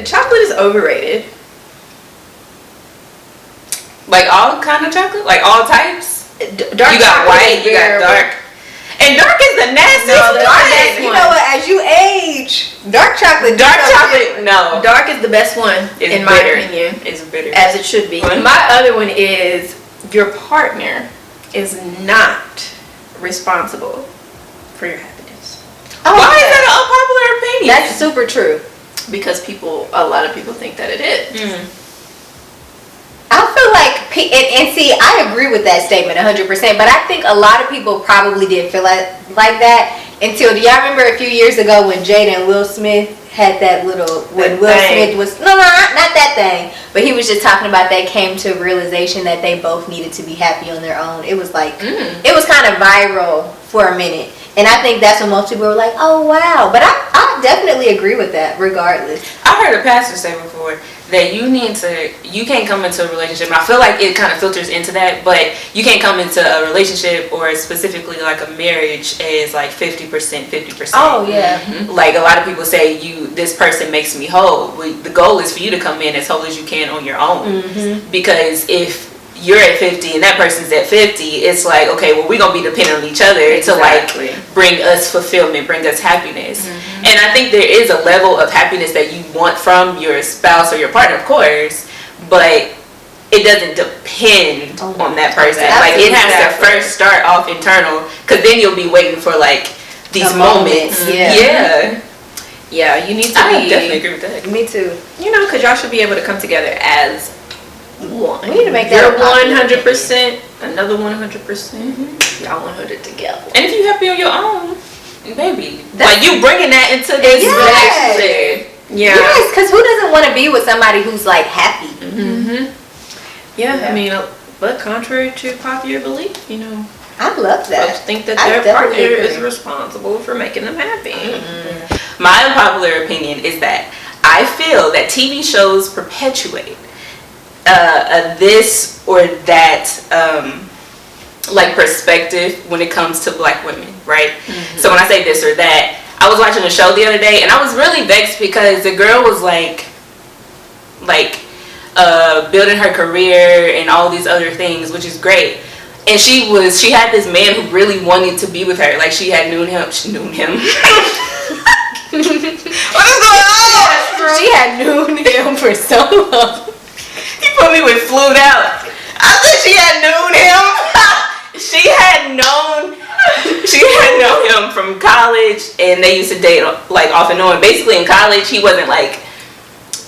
Chocolate is overrated. Like all kind of chocolate? Like all types? Dark you got white, you got dark. And dark is the nastiest one. You know what? As you age, dark chocolate. No. Dark is the best one, in my opinion. It's bitter. As it should be. My other one is your partner is not responsible for your happiness. Why is that an unpopular opinion? That's super true. Because a lot of people think that it is. I feel like, and see, I agree with that statement 100%, but I think a lot of people probably didn't feel like that until, do y'all remember a few years ago when Jada and Will Smith had that little, when Will Smith was, no, not that thing, but he was just talking about they came to a realization that they both needed to be happy on their own. It was like, it was kind of viral for a minute. And I think that's when most people were like, oh, wow. But I definitely agree with that, regardless. I heard a pastor say before that you can't come into a relationship. And I feel like it kind of filters into that, but you can't come into a relationship or specifically like a marriage as like 50%, 50%. Oh, yeah. Like a lot of people say, this person makes me whole. The goal is for you to come in as whole as you can on your own. Because if you're at 50 and that person's at 50, it's like, okay, well, we're going to be dependent on each other to like bring us fulfillment, bring us happiness. And I think there is a level of happiness that you want from your spouse or your partner, of course, but it doesn't depend on that person. Like it has to first start off internal, because then you'll be waiting for like these moments. Yeah, you need to I definitely agree with that. Me too. You know, because y'all should be able to come together as one. We need to make that 100%, another 100%. Y'all 100 together. And if you happy on your own, baby, like you bringing that into this relationship. Yes, because who doesn't want to be with somebody who's like happy? Yeah, I mean, but contrary to popular belief, you know, I love that. Folks think that their partner is responsible for making them happy. My unpopular opinion is that I feel that TV shows perpetuate this or that like perspective when it comes to black women, right? So when I say this or that, I was watching a show the other day and I was really vexed because the girl was like building her career and all these other things, which is great. And she had this man who really wanted to be with her. Like she had known him. What is going on? She had known him for so long. He put me with flued out. I said she had known him. She had known him from college, and they used to date like off and on. Basically, in college, he wasn't like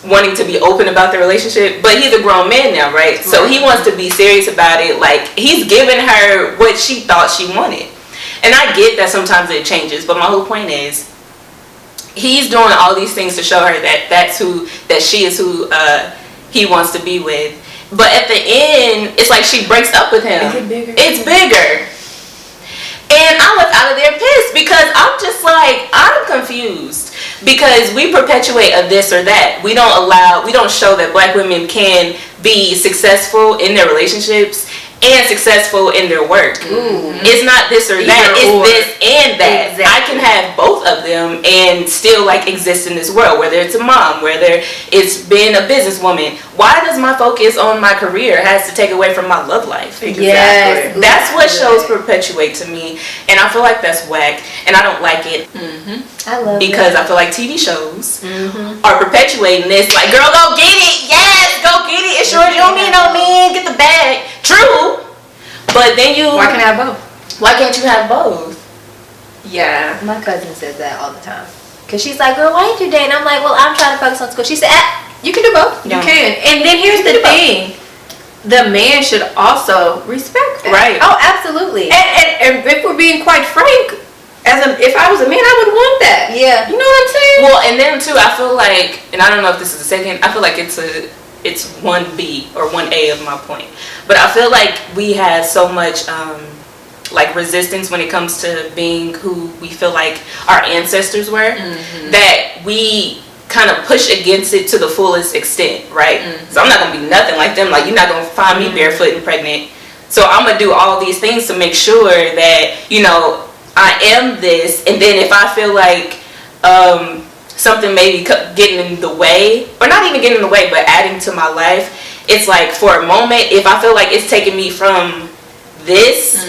wanting to be open about the relationship, but he's a grown man now, right? So he wants to be serious about it. Like he's giving her what she thought she wanted, and I get that sometimes it changes. But my whole point is, he's doing all these things to show her that she is who he wants to be with. But at the end, it's like she breaks up with him. Is it bigger? It's bigger. And I left out of there pissed because I'm just like, I'm confused. Because we perpetuate a this or that. We don't show that black women can be successful in their relationships and successful in their work. It's not this or that, it's this and that. I can have both of them and still like exist in this world, whether it's a mom, whether it's being a businesswoman. Why does my focus on my career has to take away from my love life? Yes, that's what shows perpetuate to me, and I feel like that's whack, and I don't like it. I love because that. I feel like TV shows are perpetuating this. Like, girl, go get it. Yes, go get it. It's yours. You don't need no man. Get the bag. True. But then why can't I have both? Why can't you have both? Yeah. My cousin says that all the time. Because she's like, girl, why ain't you dating? I'm like, well, I'm trying to focus on school. She said, you can do both. You can. And then here's the thing. The man should also respect that. Right. Oh, absolutely. And if we're being quite frank, if I was a man, I would want that. Yeah. You know what I'm saying? Well, and then too, I feel like, and I don't know if this is the second, I feel like it's 1B or 1A of my point. But I feel like we have so much like resistance when it comes to being who we feel like our ancestors were, that we kind of push against it to the fullest extent, right? So I'm not gonna be nothing like them. Like, you're not gonna find me barefoot and pregnant. So I'm gonna do all these things to make sure that, you know, I am this. And then if I feel like something maybe getting in the way, or not even getting in the way, but adding to my life, it's like for a moment, if I feel like it's taking me from this,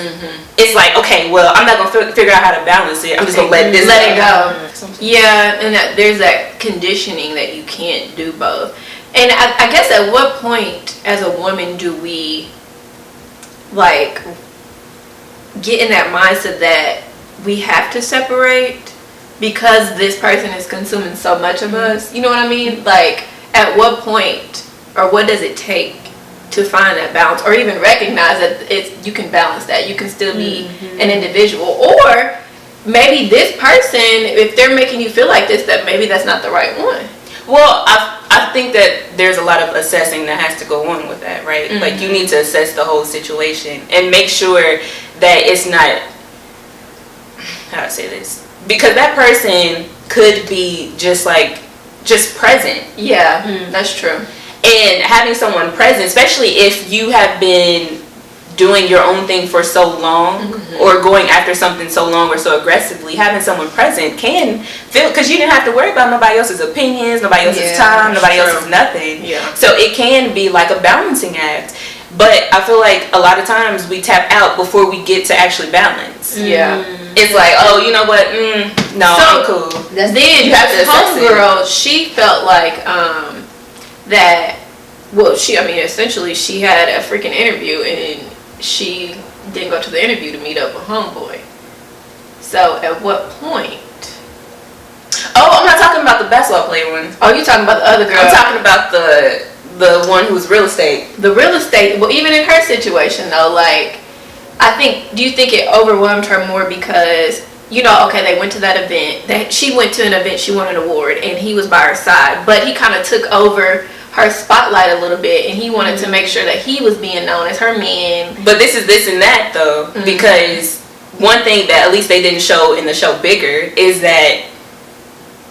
it's like, okay, well, I'm not gonna figure out how to balance it. I'm just gonna let it go. Yeah, and there's that conditioning that you can't do both. And I guess at what point as a woman do we like get in that mindset that we have to separate because this person is consuming so much of us? You know what I mean? Like, at what point, or what does it take to find that balance, or even recognize that you can balance that, you can still be an individual? Or maybe this person, if they're making you feel like this, that maybe that's not the right one. Well, I think that there's a lot of assessing that has to go on with that, right? Like, you need to assess the whole situation and make sure that it's not, how do I say this? Because that person could be just present. Yeah, that's true. And having someone present, especially if you have been doing your own thing for so long, or going after something so long or so aggressively, having someone present can feel, because you didn't have to worry about nobody else's opinions, nobody else's time, nobody else's nothing. Yeah. So it can be like a balancing act. But I feel like a lot of times we tap out before we get to actually balance. Yeah. It's like, oh, you know what? No, I'm cool. Then this homegirl, she felt like that. Well, essentially, she had a freaking interview, and she didn't go to the interview to meet up with homeboy. So, at what point? Oh, I'm not talking about the basketball player one. Oh, you're talking about the other girl. I'm talking about the one who's real estate. The real estate. Well, even in her situation, though, like, do you think it overwhelmed her more because, you know, okay, they went to that event. She went to an event, she won an award, and he was by her side. But he kind of took over her spotlight a little bit, and he wanted to make sure that he was being known as her man. But this is this and that, though, because one thing that at least they didn't show in the show Bigger is that,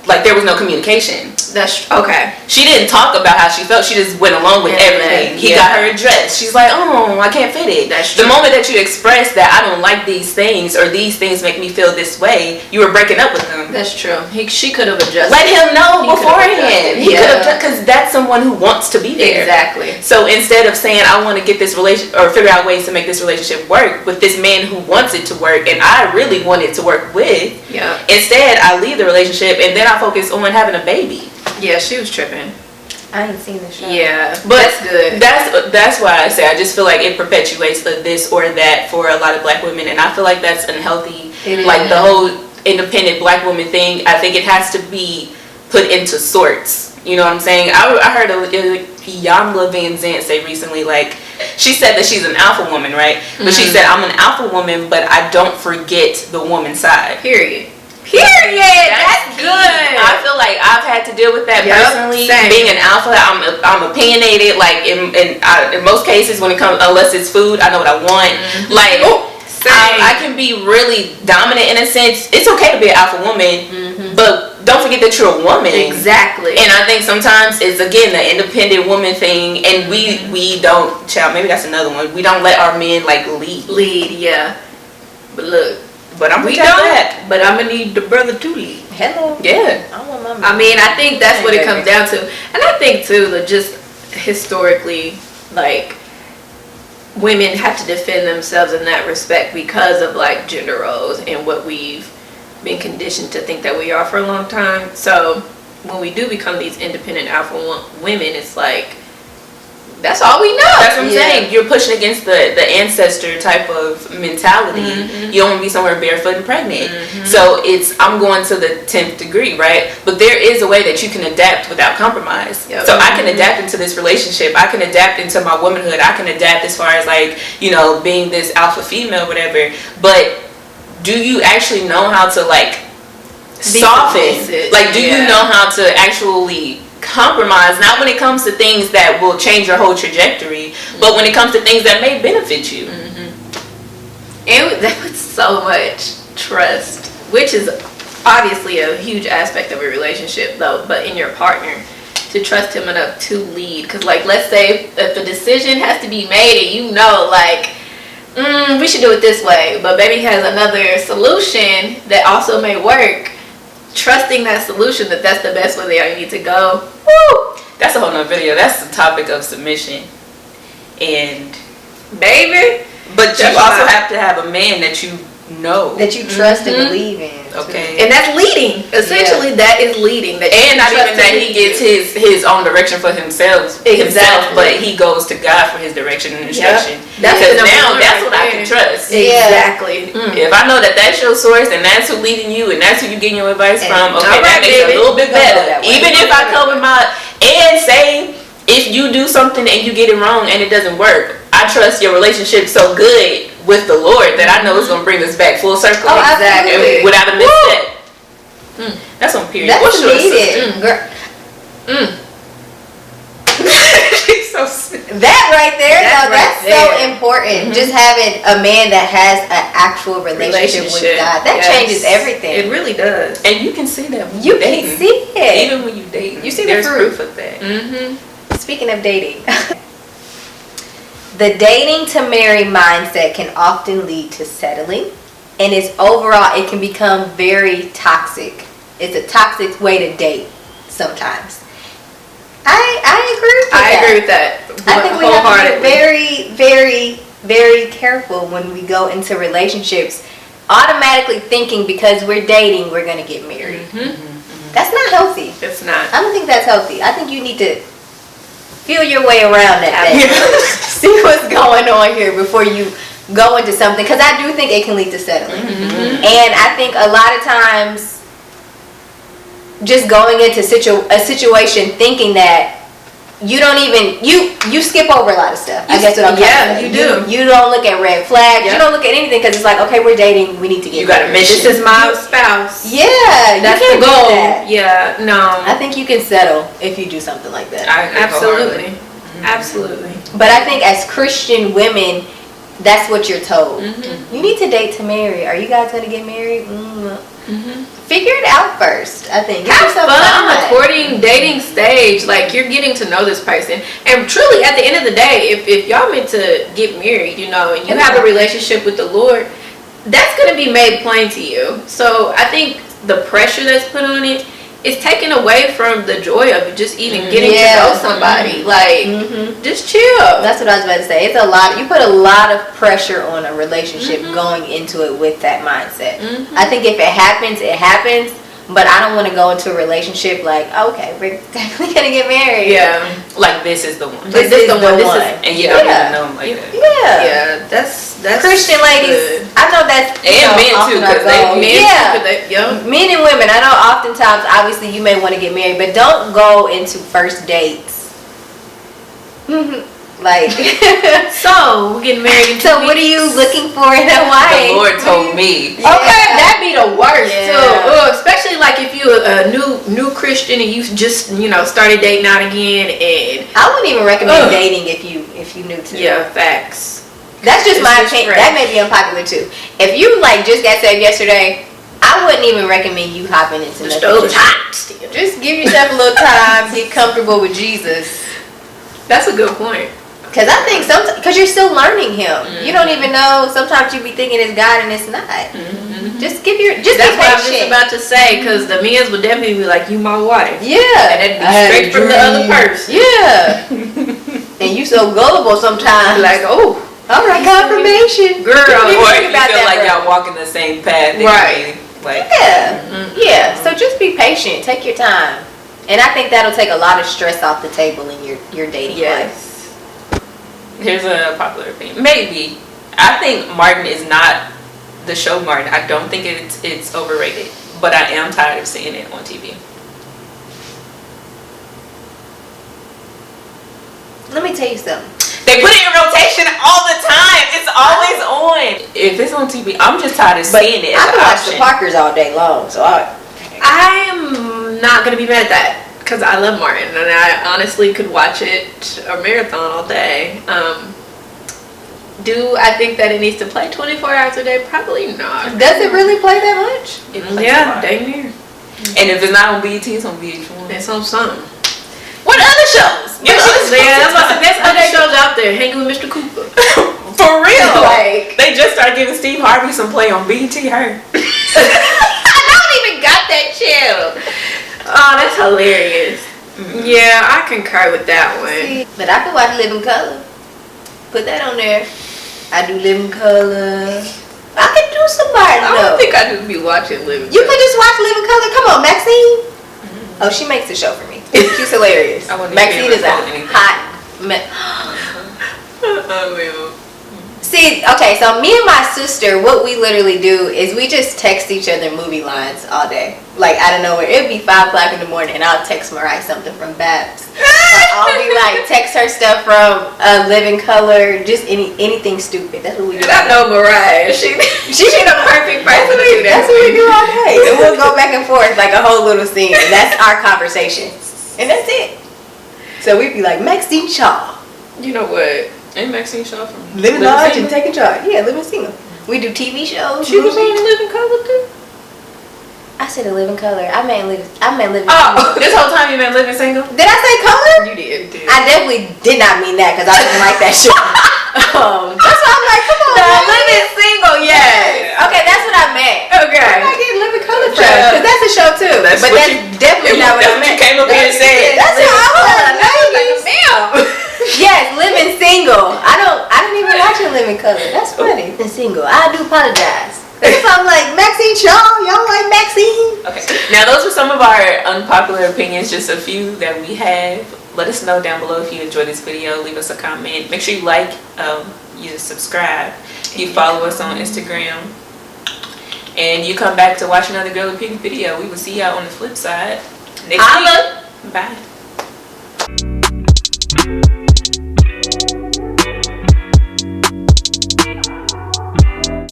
like, there was no communication. That's okay. She didn't talk about how she felt. She just went along with everything. He got her a dress. She's like, oh, I can't fit it. That's true. The moment that you express that I don't like these things, or these things make me feel this way, you were breaking up with him. That's true. She could have adjusted. Let him know beforehand. He could have, because that's someone who wants to be there. Exactly. So instead of saying I want to get this relationship or figure out ways to make this relationship work with this man who wants it to work, and I really want it to work with. Yeah. Instead, I leave the relationship and then I focus on having a baby. Yeah, she was tripping. I ain't seen the show. Yeah, but that's good. That's why I say I just feel like it perpetuates the this or that for a lot of black women, and I feel like that's unhealthy. Like the whole independent black woman thing, I think it has to be put into sorts. You know what I'm saying? I heard Yamla Van Zant say recently, like, she said that she's an alpha woman, right? But she said, I'm an alpha woman, but I don't forget the woman side. Period. That's good. I feel like I've had to deal with that personally. Same. Being an alpha, I'm opinionated. Like in most cases, when it comes, unless it's food, I know what I want. Like I can be really dominant in a sense. It's okay to be an alpha woman, but don't forget that you're a woman. Exactly. And I think sometimes it's again the independent woman thing, and we don't. Maybe that's another one. We don't let our men like lead. Yeah. But look. But I'm we don't. But I'm gonna need the brother to lead. Hello. Yeah. I mean, I think that's what it comes down to, and I think too that just historically, like, women have to defend themselves in that respect because of like gender roles and what we've been conditioned to think that we are for a long time. So when we do become these independent alpha women, it's like, that's all we know. That's what I'm saying. You're pushing against the ancestor type of mentality. You don't want to be somewhere barefoot and pregnant. So I'm going to the 10th degree, right? But there is a way that you can adapt without compromise. So I can adapt into this relationship. I can adapt into my womanhood. I can adapt as far as like, you know, being this alpha female, whatever. But do you actually know how to like soften? Like, do you know how to actually compromise? Not when it comes to things that will change your whole trajectory, but when it comes to things that may benefit you. And that was so much trust, which is obviously a huge aspect of a relationship, though. But in your partner, to trust him enough to lead, because like, let's say if a decision has to be made, and you know, like, we should do it this way, but baby has another solution that also may work. Trusting that solution, that's the best way that you need to go. Woo! That's a whole nother video. That's the topic of submission. And baby, but you also have to have a man that you know, that you trust and believe in. Okay. And that's leading. Essentially, that is leading. And not even that he gets his own direction for himself, but he goes to God for his direction and instruction. That's because now that's what I can trust. Exactly. If I know that that's your source and that's who leading you and that's who you getting your advice from, okay, that makes it a little bit better. Even if I come with and say, if you do something and you get it wrong and it doesn't work, I trust your relationship so good with the Lord that I know it's going to bring us back full circle. Oh, exactly. Without a misstep. That's on period. That's needed. She's so sick. That right there, that's right so there. important. Just having a man that has an actual relationship with God, that changes everything. It really does. And you can see that when You dating. can see it. Even when you date. You see the there's fruit. proof of that. Speaking of dating, the dating to marry mindset can often lead to settling, and it can become very toxic. It's a toxic way to date sometimes. I agree with that. I think we have to be very, very, very careful when we go into relationships, automatically thinking because we're dating, we're going to get married. That's not healthy. It's not. I don't think that's healthy. I think you need to feel your way around that thing. See what's going on here before you go into something, because I do think it can lead to settling. And I think a lot of times just going into a situation thinking that you don't even you skip over a lot of stuff. I guess what I'm saying. You do. You don't look at red flags. You don't look at anything because it's like, okay, we're dating. We need to get. You got to mention this is my spouse. Yeah, that's the goal. Yeah, no. I think you can settle if you do something like that. Absolutely. Absolutely. But I think as Christian women, that's what you're told. You need to date to marry. Are you guys going to get married? Figure it out first, I think. Have fun on the courting, dating stage. Like, you're getting to know this person. And truly, at the end of the day, if y'all meant to get married, and you have a relationship with the Lord, that's going to be made plain to you. So I think the pressure that's put on it is taken away from the joy of just even getting to know somebody. Like, just chill. That's what I was about to say. It's a lot. You put a lot of pressure on a relationship going into it with that mindset. I think if it happens, it happens. But I don't want to go into a relationship like, okay, we're definitely gonna get married. Yeah, like this is the one. This is the one. And you don't even know them like that. Yeah, that's Christian ladies. I know that's and men too, because men and women. I know oftentimes, obviously, you may want to get married, but don't go into first dates. Like, so we're getting married. So what are you looking for in a wife? The Lord told me. Okay, that'd be the worst too. Especially like if you're a new Christian and you just started dating out again, and I wouldn't even recommend dating if you new to. Yeah, facts. That's just my opinion. That may be unpopular too. If you just got saved yesterday, I wouldn't even recommend you hopping into nothing. Just give yourself a little time, get comfortable with Jesus. That's a good point. Because I think because you're still learning him. You don't even know. Sometimes you be thinking it's God and it's not. Just be patient. That's what I was just about to say. Because the men's would definitely be like, "You my wife." Yeah, and it'd be straight from the other person. Yeah, and you so gullible sometimes. Like, oh, all right, confirmation, girl. Or you feel like y'all walking the same path, right? Like, yeah. So just be patient. Take your time. And I think that'll take a lot of stress off the table in your dating life. Here's a popular opinion. Maybe. I think Martin is not the show Martin. I don't think it's overrated. But I am tired of seeing it on TV. Let me tell you something. They put it in rotation all the time. It's always on. If it's on TV, I'm just tired of seeing it. I can watch the Parkers all day long. So I'm not going to be mad at that. Because I love Martin, and I honestly could watch it a marathon all day. Do I think that it needs to play 24 hours a day? Probably not. Does it really play that much? Yeah, dang near. And if it's not on BET, it's on VH1. It's on something. What other shows? There's other shows out there. Hanging with Mr. Cooper. For real. Like, they just started start giving Steve Harvey some play on BT Her. I don't even got that channel. Oh, that's hilarious. Yeah, I concur with that one. But I can watch Living Color. Put that on there. I do Living Color. I can do somebody I though. don't think I just be watching Living You Color. can just watch Living Color. Come on, Maxine. Oh, she makes the show for me. She's hilarious. I wouldn't Maxine even is a anything. hot. I will. See, okay, so me and my sister, what we literally do is we just text each other movie lines all day. Like, out of nowhere. It'd be 5 o'clock in the morning and I'll text Mariah something from Babs. Or I'll be like, text her stuff from Living Color, just anything stupid. That's what we do. And I know Mariah. She the perfect person to do that. That's what we do all day. And we'll go back and forth like a whole little scene. And that's our conversation. And that's it. So we'd be like, Maxine Shaw. You know what? Ain't Maxine Shaw from Living large and taking charge. Yeah, living single. We do TV shows. She was on Living Color too? I said a Living Color. I meant living Oh, this whole time you been living single? Did I say color? You did. I definitely did not mean that because I didn't like that shit. That's why I'm like, come on. No, man. Living Single, yes. Okay, that's what I meant. Okay. Where am I getting Living Color from? Because that's a show too. That's but what that's you- definitely not what I That's what you meant. came up here and said. That's what I was like, Damn. yes, Living Single. I don't even watch a Living Color. That's funny. The single. I do apologize. So I'm like, Maxine Shaw, y'all like Maxine? Okay. Now those were some of our unpopular opinions, just a few that we have. Let us know down below if you enjoyed this video. Leave us a comment. Make sure you like, you subscribe. You follow us on Instagram. And you come back to watch another Girl Opinion video. We will see y'all on the flip side next week. Bye.